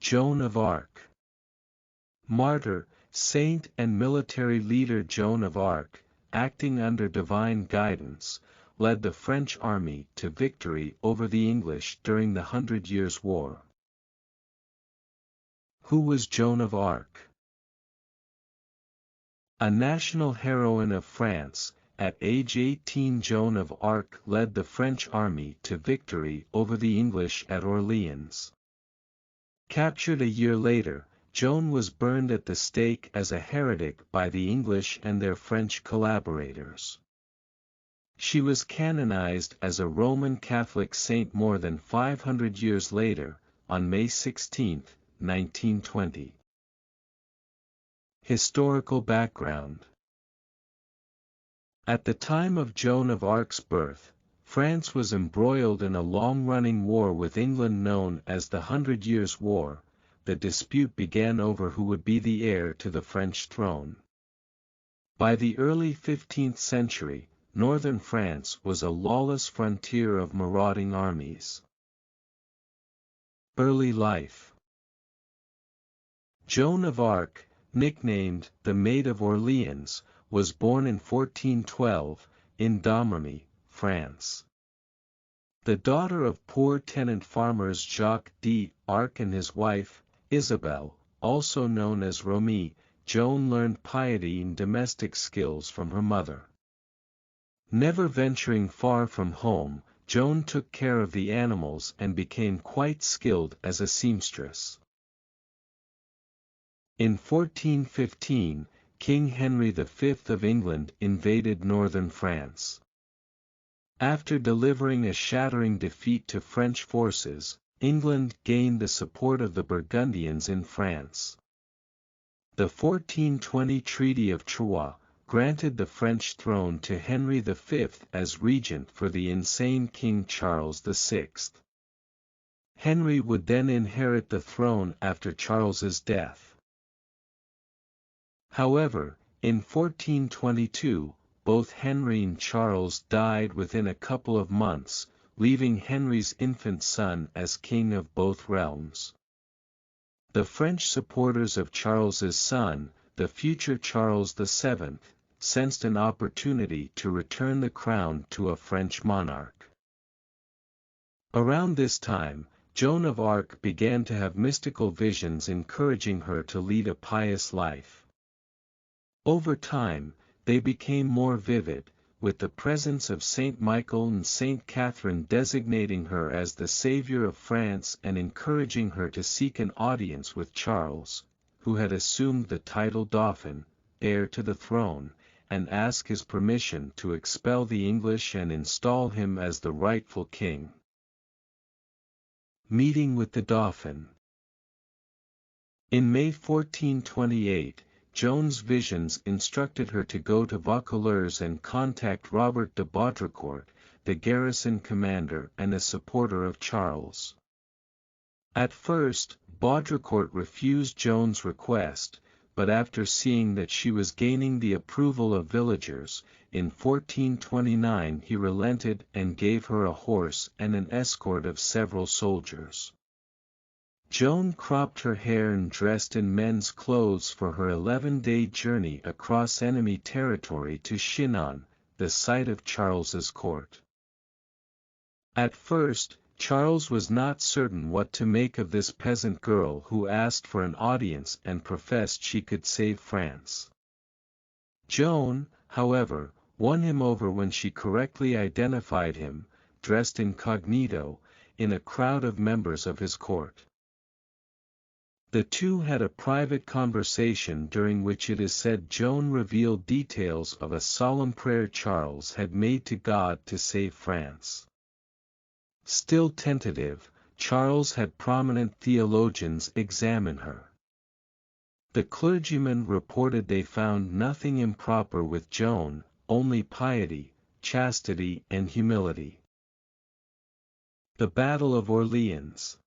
Joan of Arc. Martyr, saint and military leader Joan of Arc, acting under divine guidance, led the French army to victory over the English during the 100 Years' War. Who was Joan of Arc? A national heroine of France, at age 18 Joan of Arc led the French army to victory over the English at Orléans. Captured a year later, Joan was burned at the stake as a heretic by the English and their French collaborators. She was canonized as a Roman Catholic saint more than 500 years later, on May 16, 1920. Historical background. At the time of Joan of Arc's birth, France was embroiled in a long-running war with England known as the 100 Years' War. The dispute began over who would be the heir to the French throne. By the early 15th century, northern France was a lawless frontier of marauding armies. Early life. Joan of Arc, nicknamed the Maid of Orléans, was born in 1412, in Domremy, France. The daughter of poor tenant farmers Jacques d'Arc and his wife, Isabelle, also known as Romy, Joan learned piety and domestic skills from her mother. Never venturing far from home, Joan took care of the animals and became quite skilled as a seamstress. In 1415, King Henry V of England invaded northern France. After delivering a shattering defeat to French forces, England gained the support of the Burgundians in France. The 1420 Treaty of Troyes granted the French throne to Henry V as regent for the insane King Charles VI. Henry would then inherit the throne after Charles's death. However, in 1422, both Henry and Charles died within a couple of months, leaving Henry's infant son as king of both realms. The French supporters of Charles's son, the future Charles VII, sensed an opportunity to return the crown to a French monarch. Around this time, Joan of Arc began to have mystical visions encouraging her to lead a pious life. Over time, they became more vivid, with the presence of Saint Michael and Saint Catherine designating her as the savior of France and encouraging her to seek an audience with Charles, who had assumed the title Dauphin, heir to the throne, and ask his permission to expel the English and install him as the rightful king. Meeting with the Dauphin. In May 1428, Joan's visions instructed her to go to Vaucouleurs and contact Robert de Baudricourt, the garrison commander and a supporter of Charles. At first, Baudricourt refused Joan's request, but after seeing that she was gaining the approval of villagers, in 1429 he relented and gave her a horse and an escort of several soldiers. Joan cropped her hair and dressed in men's clothes for her 11-day journey across enemy territory to Chinon, the site of Charles's court. At first, Charles was not certain what to make of this peasant girl who asked for an audience and professed she could save France. Joan, however, won him over when she correctly identified him, dressed incognito, in a crowd of members of his court. The two had a private conversation during which it is said Joan revealed details of a solemn prayer Charles had made to God to save France. Still tentative, Charles had prominent theologians examine her. The clergyman reported they found nothing improper with Joan, only piety, chastity and humility. The Battle of Orléans.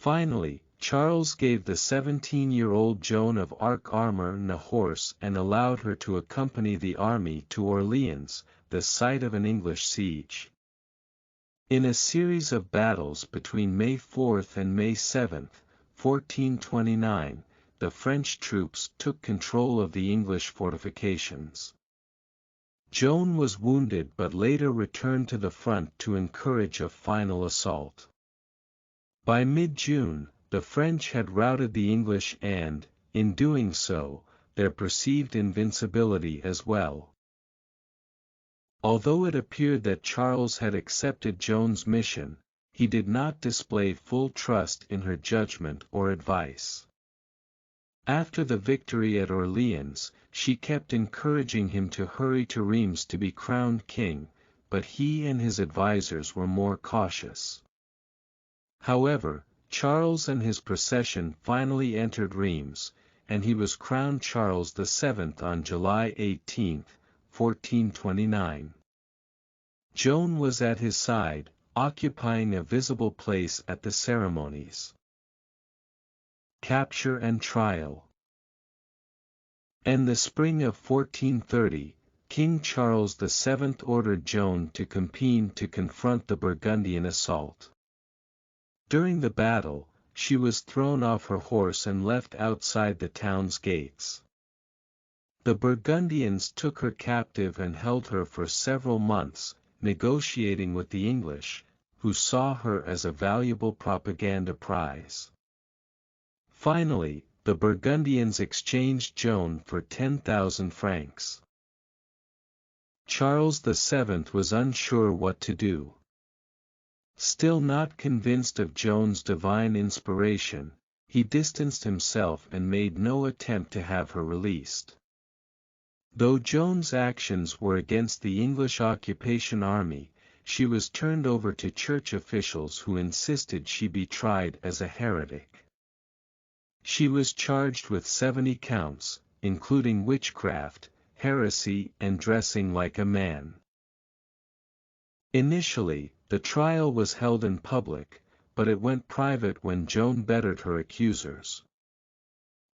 Finally, Charles gave the 17-year-old Joan of Arc armor and a horse and allowed her to accompany the army to Orléans, the site of an English siege. In a series of battles between May 4 and May 7, 1429, the French troops took control of the English fortifications. Joan was wounded but later returned to the front to encourage a final assault. By mid-June, the French had routed the English and, in doing so, their perceived invincibility as well. Although it appeared that Charles had accepted Joan's mission, he did not display full trust in her judgment or advice. After the victory at Orleans, she kept encouraging him to hurry to Reims to be crowned king, but he and his advisers were more cautious. However, Charles and his procession finally entered Reims, and he was crowned Charles VII on July 18, 1429. Joan was at his side, occupying a visible place at the ceremonies. Capture and trial. In the spring of 1430, King Charles VII ordered Joan to Compiègne to confront the Burgundian assault. During the battle, she was thrown off her horse and left outside the town's gates. The Burgundians took her captive and held her for several months, negotiating with the English, who saw her as a valuable propaganda prize. Finally, the Burgundians exchanged Joan for 10,000 francs. Charles VII was unsure what to do. Still not convinced of Joan's divine inspiration, he distanced himself and made no attempt to have her released. Though Joan's actions were against the English occupation army, she was turned over to church officials who insisted she be tried as a heretic. She was charged with 70 counts, including witchcraft, heresy and dressing like a man. Initially, the trial was held in public, but it went private when Joan bettered her accusers.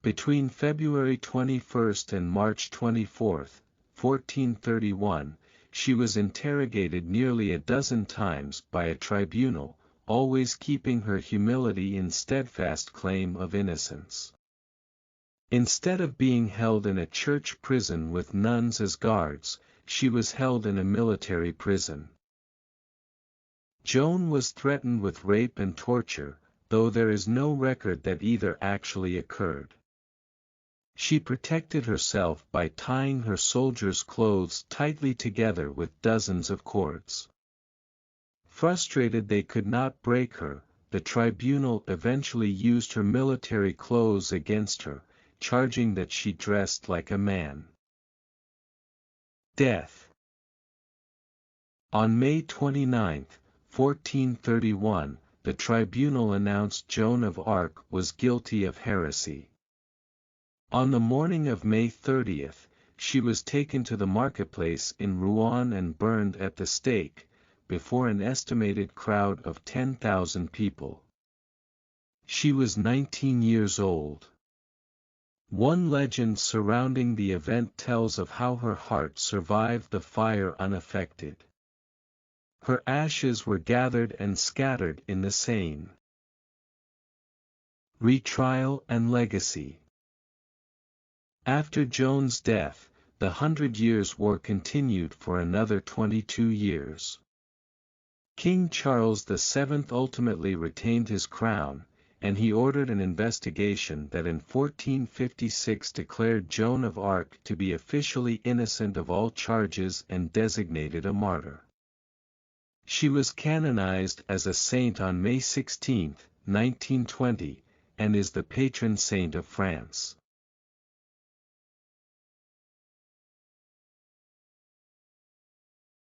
Between February 21 and March 24, 1431, she was interrogated nearly a dozen times by a tribunal, always keeping her humility in steadfast claim of innocence. Instead of being held in a church prison with nuns as guards, she was held in a military prison. Joan was threatened with rape and torture, though there is no record that either actually occurred. She protected herself by tying her soldiers' clothes tightly together with dozens of cords. Frustrated they could not break her, the tribunal eventually used her military clothes against her, charging that she dressed like a man. Death. On May 29, 1431, the tribunal announced Joan of Arc was guilty of heresy. On the morning of May 30, she was taken to the marketplace in Rouen and burned at the stake, before an estimated crowd of 10,000 people. She was 19 years old. One legend surrounding the event tells of how her heart survived the fire unaffected. Her ashes were gathered and scattered in the Seine. Retrial and Legacy. After Joan's death, the 100 Years' War continued for another 22 years. King Charles VII ultimately retained his crown, and he ordered an investigation that in 1456 declared Joan of Arc to be officially innocent of all charges and designated a martyr. She was canonized as a saint on May 16, 1920, and is the patron saint of France.